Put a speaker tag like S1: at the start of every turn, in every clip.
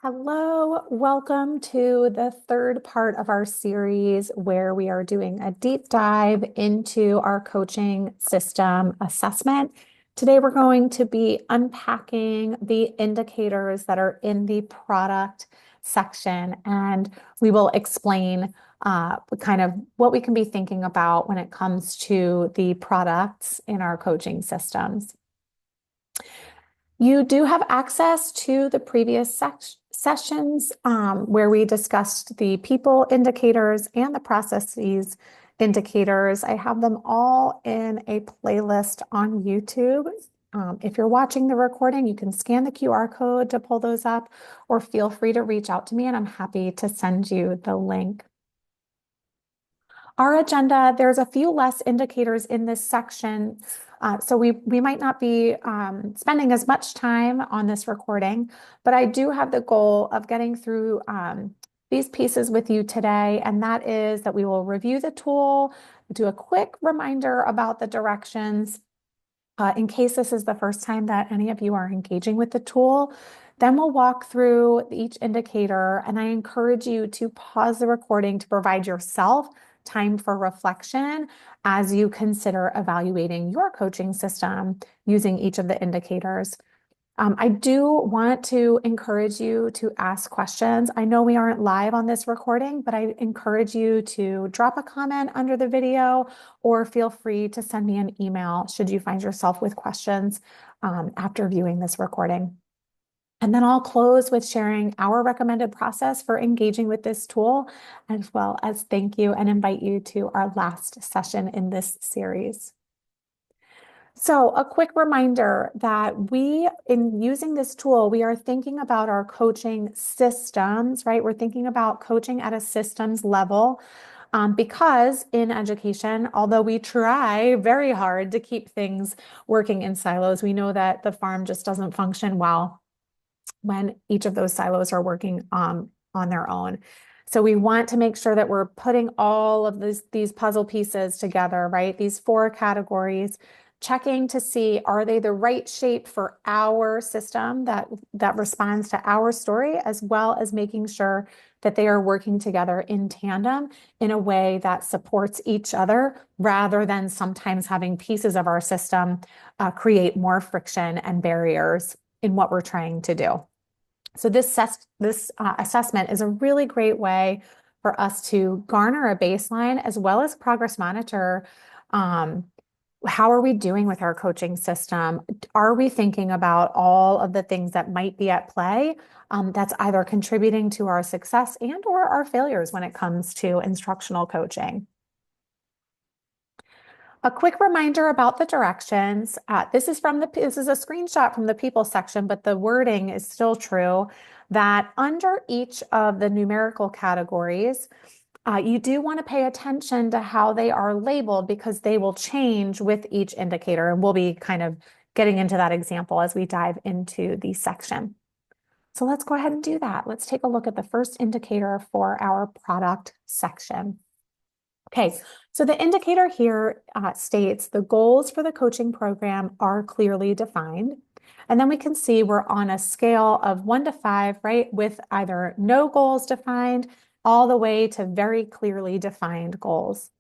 S1: Hello, welcome to the third part of our series where we are doing a deep dive into our coaching system assessment. Today, we're going to be unpacking the indicators that are in the product section, and we will explain kind of what we can be thinking about when it comes to the products in our coaching systems. You do have access to the previous sessions where we discussed the people indicators and the processes indicators. I have them all in a playlist on YouTube. If you're watching the recording, you can scan the QR code to pull those up, or feel free to reach out to me and I'm happy to send you the link. Our agenda, there's a few less indicators in this section, so we might not be spending as much time on this recording, but I do have the goal of getting through these pieces with you today, and that is that we will review the tool, do a quick reminder about the directions, in case this is the first time that any of you are engaging with the tool. Then we'll walk through each indicator, and I encourage you to pause the recording to provide yourself time for reflection as you consider evaluating your coaching system using each of the indicators. I do want to encourage you to ask questions. I know we aren't live on this recording, but I encourage you to drop a comment under the video or feel free to send me an email should you find yourself with questions after viewing this recording. And then I'll close with sharing our recommended process for engaging with this tool, as well as thank you and invite you to our last session in this series. So a quick reminder that in using this tool, we are thinking about our coaching systems, right? We're thinking about coaching at a systems level. Because in education, although we try very hard to keep things working in silos, we know that the farm just doesn't function well when each of those silos are working on their own. So we want to make sure that we're putting all of these puzzle pieces together, right? These four categories, checking to see, are they the right shape for our system that responds to our story, as well as making sure that they are working together in tandem in a way that supports each other, rather than sometimes having pieces of our system create more friction and barriers in what we're trying to do. So this assessment is a really great way for us to garner a baseline as well as progress monitor. How are we doing with our coaching system? Are we thinking about all of the things that might be at play that's either contributing to our success and or our failures when it comes to instructional coaching? A quick reminder about the directions. This is a screenshot from the people section, but the wording is still true, that under each of the numerical categories, you do want to pay attention to how they are labeled, because they will change with each indicator. And we'll be kind of getting into that example as we dive into the section. So let's go ahead and do that. Let's take a look at the first indicator for our product section. Okay, so the indicator here states the goals for the coaching program are clearly defined. And then we can see we're on a scale of 1 to 5, right? With either no goals defined all the way to very clearly defined goals.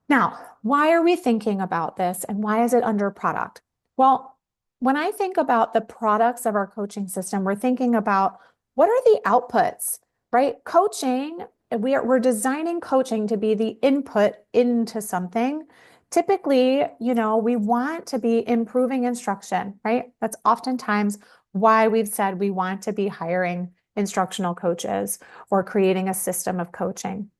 S1: Now, why are we thinking about this and why is it under product? Well, when I think about the products of our coaching system, we're thinking about what are the outputs, right? Coaching, we're designing coaching to be the input into something. Typically, we want to be improving instruction, right? That's oftentimes why we've said we want to be hiring instructional coaches or creating a system of coaching.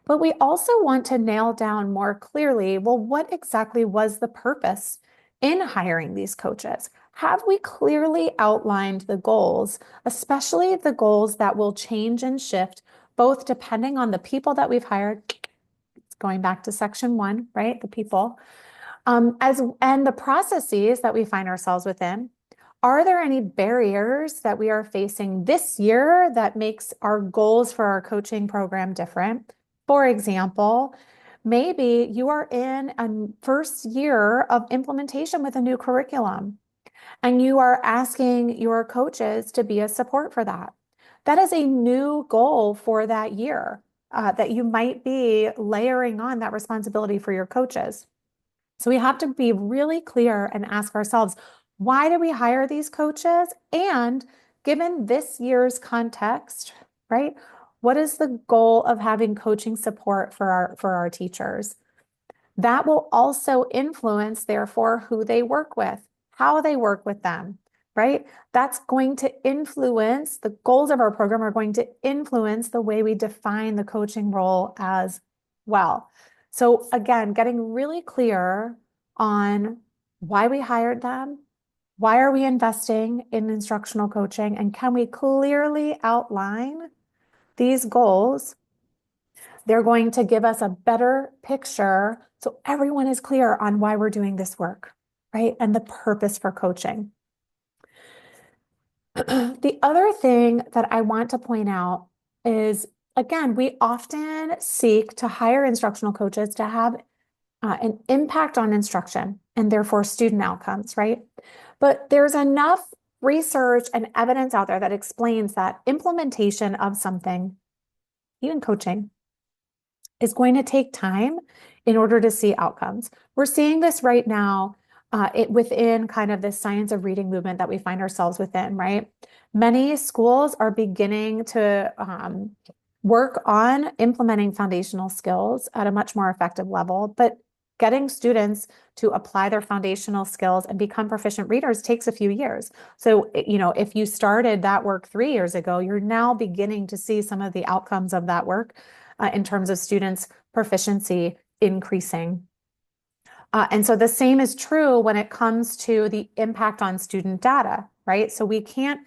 S1: But we also want to nail down more clearly, well, what exactly was the purpose in hiring these coaches? Have we clearly outlined the goals, especially the goals that will change and shift, both depending on the people that we've hired, going back to section 1, right? The people, and the processes that we find ourselves within. Are there any barriers that we are facing this year that makes our goals for our coaching program different? For example, maybe you are in a first year of implementation with a new curriculum, And you are asking your coaches to be a support for that. That is a new goal for that year, that you might be layering on that responsibility for your coaches. So we have to be really clear and ask ourselves, why did we hire these coaches? And given this year's context, right? What is the goal of having coaching support for our teachers? That will also influence, therefore, who they work with, how they work with them, right? That's going to influence the goals of our program, are going to influence the way we define the coaching role as well. So again, getting really clear on why we hired them, why are we investing in instructional coaching, and can we clearly outline these goals? They're going to give us a better picture so everyone is clear on why we're doing this work, right? And the purpose for coaching. The other thing that I want to point out is, again, we often seek to hire instructional coaches to have an impact on instruction and therefore student outcomes, right? But there's enough research and evidence out there that explains that implementation of something, even coaching, is going to take time in order to see outcomes. We're seeing this right now within kind of this science of reading movement that we find ourselves within, right? Many schools are beginning to work on implementing foundational skills at a much more effective level, but getting students to apply their foundational skills and become proficient readers takes a few years. So, if you started that work 3 years ago, you're now beginning to see some of the outcomes of that work in terms of students' proficiency increasing. And so the same is true when it comes to the impact on student data, right? So we can't,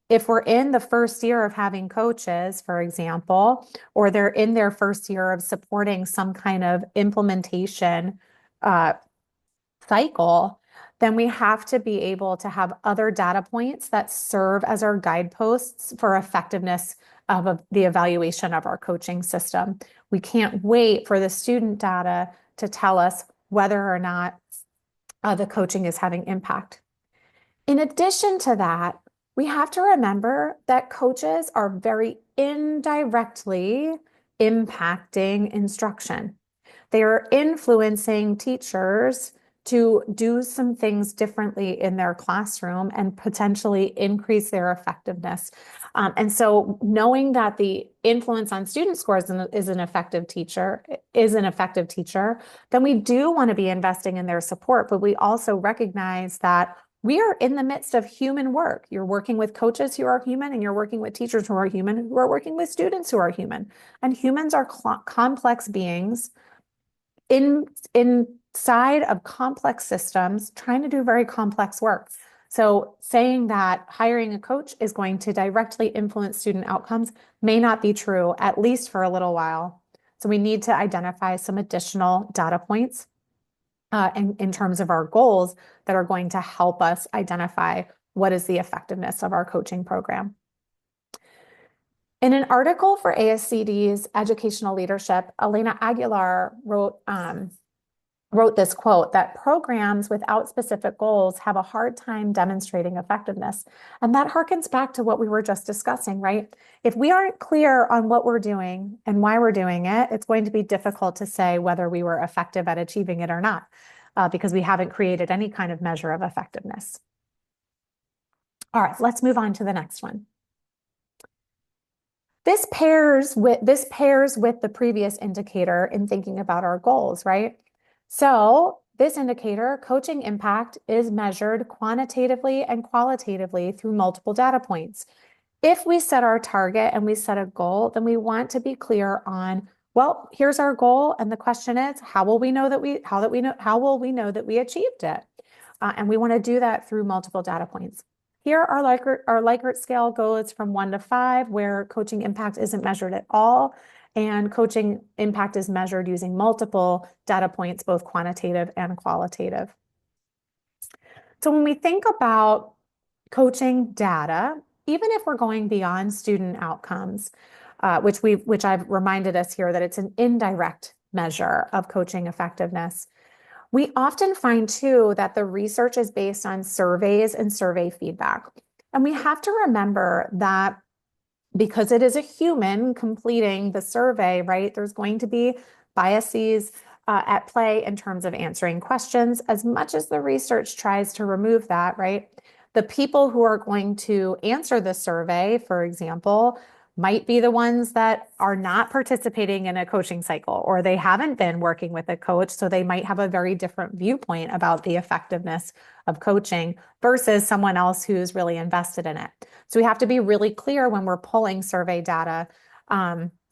S1: if we're in the first year of having coaches, for example, or they're in their first year of supporting some kind of implementation cycle, then we have to be able to have other data points that serve as our guideposts for effectiveness of the evaluation of our coaching system. We can't wait for the student data to tell us whether or not the coaching is having impact. In addition to that, we have to remember that coaches are very indirectly impacting instruction. They are influencing teachers to do some things differently in their classroom and potentially increase their effectiveness. And so knowing that the influence on student scores is an effective teacher, then we do want to be investing in their support, but we also recognize that we are in the midst of human work. You're working with coaches who are human, and you're working with teachers who are human, who are working with students who are human. And humans are complex beings inside of complex systems trying to do very complex work. So saying that hiring a coach is going to directly influence student outcomes may not be true, at least for a little while. So we need to identify some additional data points in terms of our goals that are going to help us identify what is the effectiveness of our coaching program. In an article for ASCD's Educational Leadership, Elena Aguilar wrote this quote, that programs without specific goals have a hard time demonstrating effectiveness. And that harkens back to what we were just discussing, right? If we aren't clear on what we're doing and why we're doing it, it's going to be difficult to say whether we were effective at achieving it or not, because we haven't created any kind of measure of effectiveness. All right, let's move on to the next one. This pairs with the previous indicator in thinking about our goals, right? So this indicator, coaching impact, is measured quantitatively and qualitatively through multiple data points. If we set our target and we set a goal, then we want to be clear on, well, here's our goal, and the question is, how will we know that we achieved it? And we want to do that through multiple data points. Here, our Likert scale goes from 1 to 5, where coaching impact isn't measured at all, and coaching impact is measured using multiple data points, both quantitative and qualitative. So when we think about coaching data, even if we're going beyond student outcomes, which I've reminded us here that it's an indirect measure of coaching effectiveness, We often find too that the research is based on surveys and survey feedback. And we have to remember that because it is a human completing the survey, right? There's going to be biases at play in terms of answering questions, as much as the research tries to remove that, right? The people who are going to answer the survey, for example, might be the ones that are not participating in a coaching cycle, or they haven't been working with a coach, so they might have a very different viewpoint about the effectiveness of coaching versus someone else who's really invested in it. So we have to be really clear when we're pulling survey data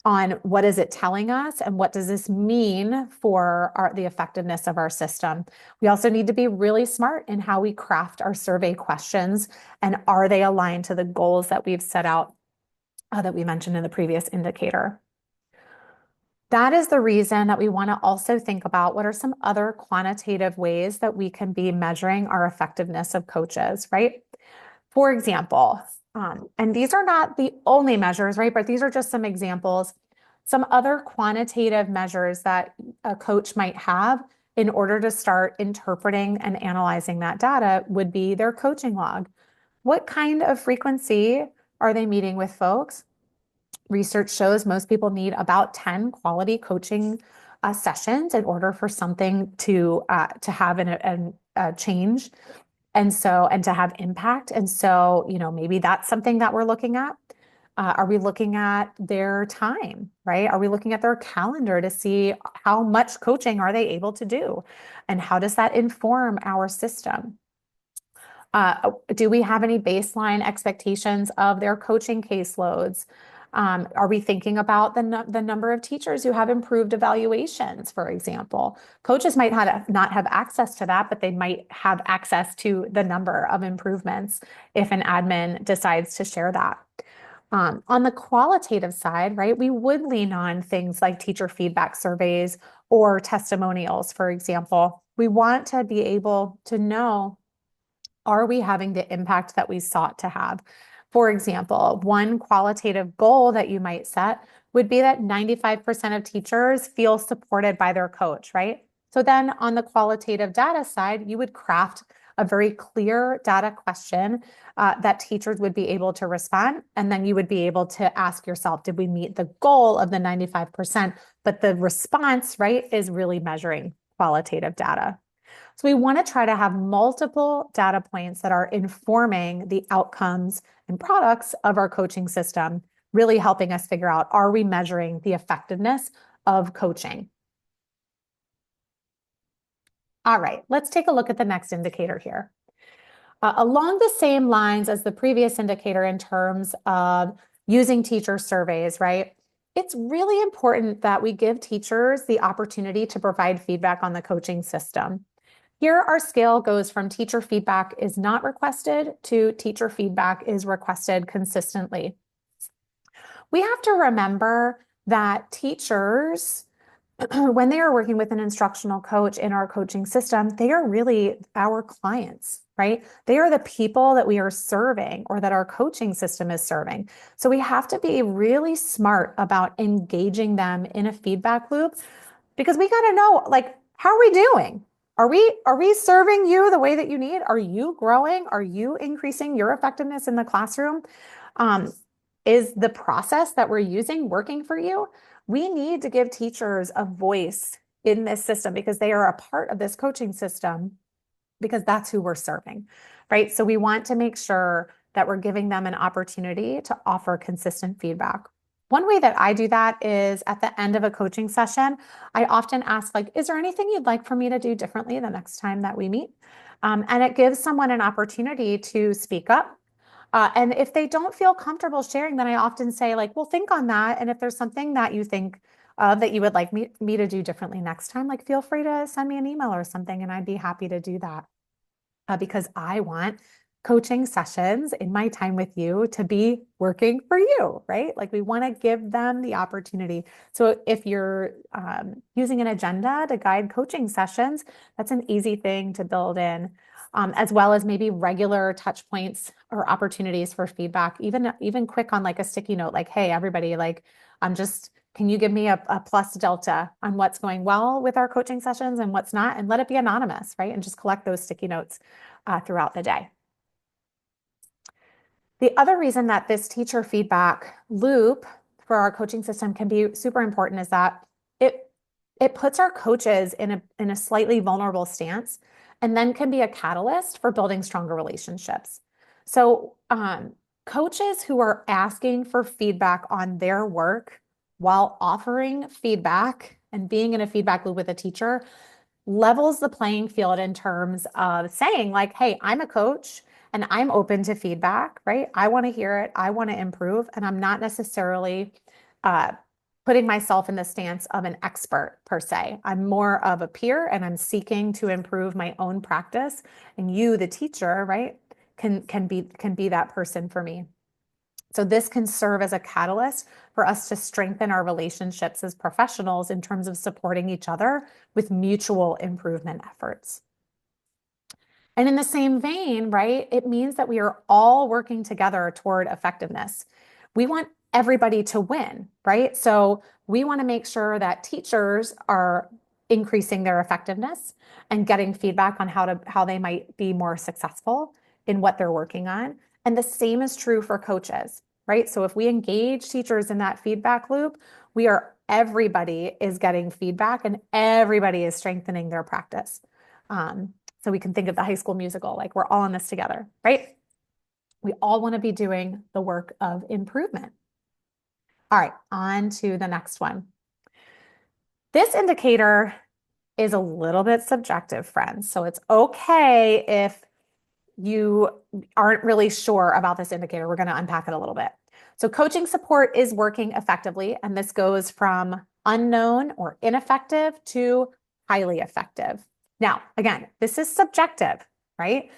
S1: on what is it telling us and what does this mean for the effectiveness of our system. We also need to be really smart in how we craft our survey questions, and are they aligned to the goals that we've set out that we mentioned in the previous indicator. That is the reason that we want to also think about what are some other quantitative ways that we can be measuring our effectiveness of coaches, right? For example, and these are not the only measures, right? But these are just some examples. Some other quantitative measures that a coach might have in order to start interpreting and analyzing that data would be their coaching log. What kind of frequency are they meeting with folks? Research shows most people need about 10 quality coaching sessions in order for something to have a change and to have impact. And so, maybe that's something that we're looking at. Are we looking at their time, right? Are we looking at their calendar to see how much coaching are they able to do? And how does that inform our system? Do we have any baseline expectations of their coaching caseloads? Are we thinking about the number of teachers who have improved evaluations, for example? Coaches might not have access to that, but they might have access to the number of improvements if an admin decides to share that. On the qualitative side, right, we would lean on things like teacher feedback surveys or testimonials, for example. We want to be able to know, are we having the impact that we sought to have? For example, one qualitative goal that you might set would be that 95% of teachers feel supported by their coach, right? So then on the qualitative data side, you would craft a very clear data question that teachers would be able to respond. And then you would be able to ask yourself, did we meet the goal of the 95%? But the response, right, is really measuring qualitative data. So we want to try to have multiple data points that are informing the outcomes and products of our coaching system, really helping us figure out, are we measuring the effectiveness of coaching? All right, let's take a look at the next indicator here. Along the same lines as the previous indicator in terms of using teacher surveys, right? It's really important that we give teachers the opportunity to provide feedback on the coaching system. Here, our scale goes from teacher feedback is not requested to teacher feedback is requested consistently. We have to remember that teachers, when they are working with an instructional coach in our coaching system, they are really our clients, right? They are the people that we are serving or that our coaching system is serving. So we have to be really smart about engaging them in a feedback loop, because we got to know, like, how are we doing? Are we serving you the way that you need? Are you growing? Are you increasing your effectiveness in the classroom? Is the process that we're using working for you? We need to give teachers a voice in this system because they are a part of this coaching system, because that's who we're serving, right? So we want to make sure that we're giving them an opportunity to offer consistent feedback. One way that I do that is at the end of a coaching session, I often ask, like, is there anything you'd like for me to do differently the next time that we meet? And it gives someone an opportunity to speak up. And if they don't feel comfortable sharing, then I often say, like, well, think on that. And if there's something that you think that you would like me to do differently next time, like, feel free to send me an email or something, and I'd be happy to do that. Because I want coaching sessions in my time with you to be working for you, right? Like, we want to give them the opportunity. So if you're using an agenda to guide coaching sessions, that's an easy thing to build in, as well as maybe regular touch points or opportunities for feedback, even quick on like a sticky note, like, hey, everybody, like, I'm just Can you give me a plus delta on what's going well with our coaching sessions and what's not? And let it be anonymous, right? And just collect those sticky notes throughout the day. The other reason that this teacher feedback loop for our coaching system can be super important is that it puts our coaches in a slightly vulnerable stance and then can be a catalyst for building stronger relationships. So coaches who are asking for feedback on their work while offering feedback and being in a feedback loop with a teacher levels the playing field in terms of saying like, hey, I'm a coach and I'm open to feedback, right? I want to hear it. I want to improve. And I'm not necessarily putting myself in the stance of an expert per se. I'm more of a peer and I'm seeking to improve my own practice. And you, the teacher, right, can be that person for me. So this can serve as a catalyst for us to strengthen our relationships as professionals in terms of supporting each other with mutual improvement efforts. And in the same vein, right, it means that we are all working together toward effectiveness. We want everybody to win, right? So we want to make sure that teachers are increasing their effectiveness and getting feedback on how they might be more successful in what they're working on. And the same is true for coaches, right? So if we engage teachers in that feedback loop, everybody is getting feedback and everybody is strengthening their practice. So we can think of the High School Musical, like we're all in this together, right? We all want to be doing the work of improvement. All right, on to the next one. This indicator is a little bit subjective, friends. So it's okay if you aren't really sure about this indicator. We're going to unpack it a little bit. So coaching support is working effectively, and this goes from unknown or ineffective to highly effective. Now, again, this is subjective, right?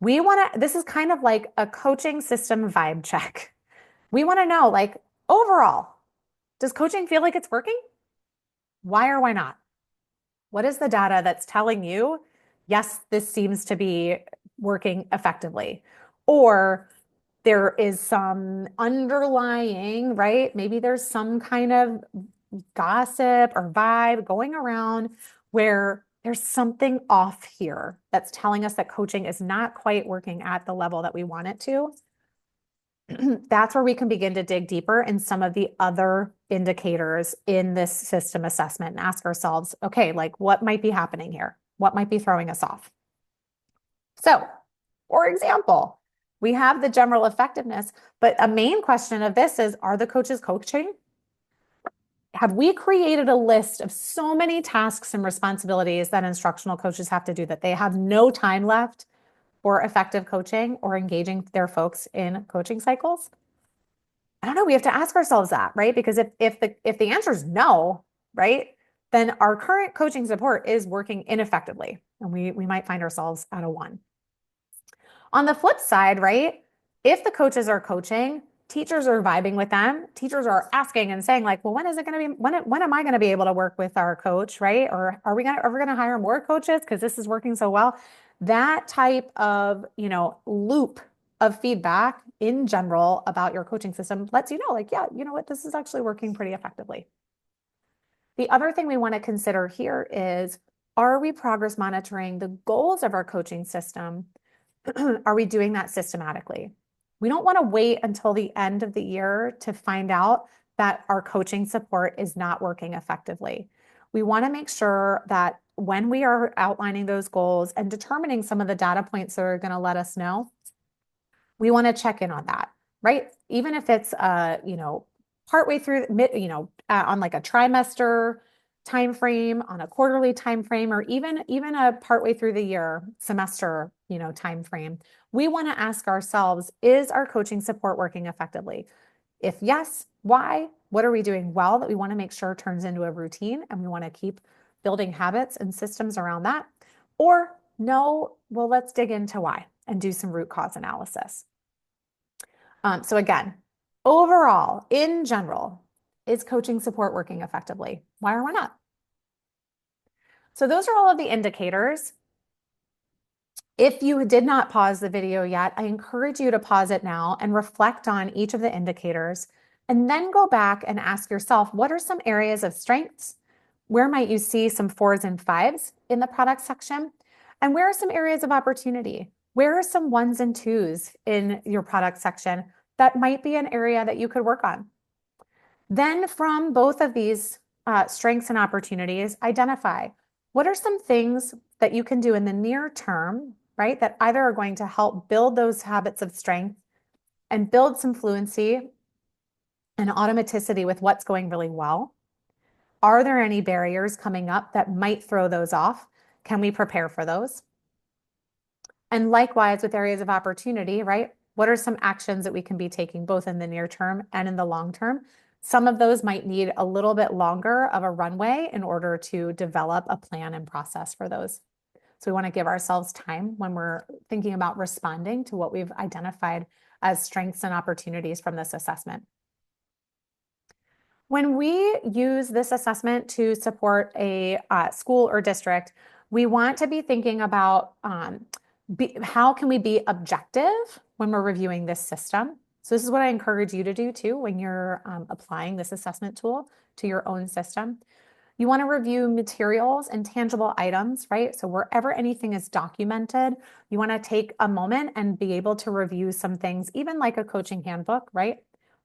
S1: This is kind of like a coaching system vibe check. We want to know, like, overall, does coaching feel like it's working? Why or why not? What is the data that's telling you, yes, this seems to be working effectively? Or there is some underlying, right? Maybe there's some kind of gossip or vibe going around where there's something off here that's telling us that coaching is not quite working at the level that we want it to. That's where we can begin to dig deeper in some of the other indicators in this system assessment and ask ourselves, okay, like what might be happening here? What might be throwing us off? So, for example, we have the general effectiveness, but a main question of this is, are the coaches coaching? Have we created a list of so many tasks and responsibilities that instructional coaches have to do that they have no time left for effective coaching or engaging their folks in coaching cycles? I don't know. We have to ask ourselves that, right? Because if the answer is no, right, then our current coaching support is working ineffectively, and we might find ourselves at a 1. On the flip side, right, if the coaches are coaching, teachers are vibing with them, teachers are asking and saying like, well, when is it going to be, when am I going to be able to work with our coach, right? Or are we going to hire more coaches because this is working so well? That type of, loop of feedback in general about your coaching system lets you know, like, yeah, you know what, this is actually working pretty effectively. The other thing we want to consider here is, are we progress monitoring the goals of our coaching system? Are we doing that systematically? We don't want to wait until the end of the year to find out that our coaching support is not working effectively. We want to make sure that when we are outlining those goals and determining some of the data points that are going to let us know, we want to check in on that, right? Even if it's, partway through, on like a trimester time frame, on a quarterly time frame, or even a partway through the year semester, time frame, we want to ask ourselves, is our coaching support working effectively? If yes, why? What are we doing well that we want to make sure turns into a routine, and we want to keep building habits and systems around that? Or no, well, let's dig into why and do some root cause analysis. So again, overall, in general, is coaching support working effectively? Why or why not? So those are all of the indicators. If you did not pause the video yet, I encourage you to pause it now and reflect on each of the indicators And then go back and ask yourself, what are some areas of strengths? Where might you see some 4s and 5s in the product section? And where are some areas of opportunity? Where are some 1s and 2s in your product section that might be an area that you could work on? Then from both of these strengths and opportunities, identify what are some things that you can do in the near term, right? That either are going to help build those habits of strength and build some fluency and automaticity with what's going really well. Are there any barriers coming up that might throw those off? Can we prepare for those? And likewise with areas of opportunity, right? What are some actions that we can be taking both in the near term and in the long term? Some of those might need a little bit longer of a runway in order to develop a plan and process for those. So we want to give ourselves time when we're thinking about responding to what we've identified as strengths and opportunities from this assessment. When we use this assessment to support a school or district, we want to be thinking about how can we be objective when we're reviewing this system. So this is what I encourage you to do too when you're applying this assessment tool to your own system. You want to review materials and tangible items, right? So wherever anything is documented, you want to take a moment and be able to review some things, even like a coaching handbook, right?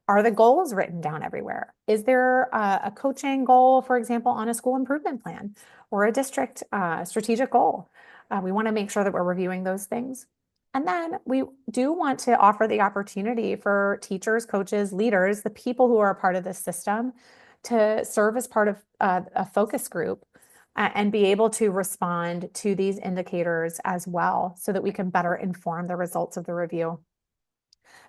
S1: Are the goals written down everywhere? Is there a coaching goal, for example, on a school improvement plan or a district strategic goal? We want to make sure that we're reviewing those things. And then we do want to offer the opportunity for teachers, coaches, leaders, the people who are a part of this system to serve as part of a focus group and be able to respond to these indicators as well so that we can better inform the results of the review.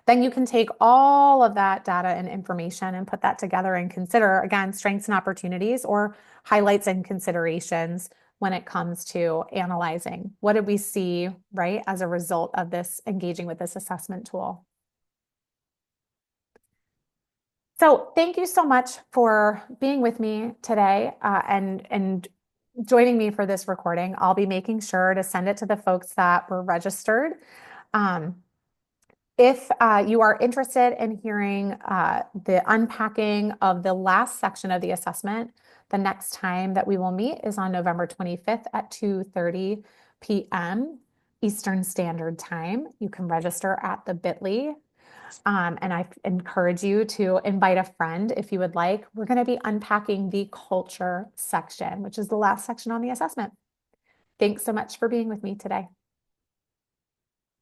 S1: Then you can take all of that data and information and put that together and consider, again, strengths and opportunities or highlights and considerations when it comes to analyzing. What did we see, right, as a result of this engaging with this assessment tool? So thank you so much for being with me today and joining me for this recording. I'll be making sure to send it to the folks that were registered. If you are interested in hearing the unpacking of the last section of the assessment, the next time that we will meet is on November 25th at 2:30 p.m. Eastern Standard Time. You can register at the bit.ly. And I encourage you to invite a friend if you would like. We're going to be unpacking the culture section, which is the last section on the assessment. Thanks so much for being with me today.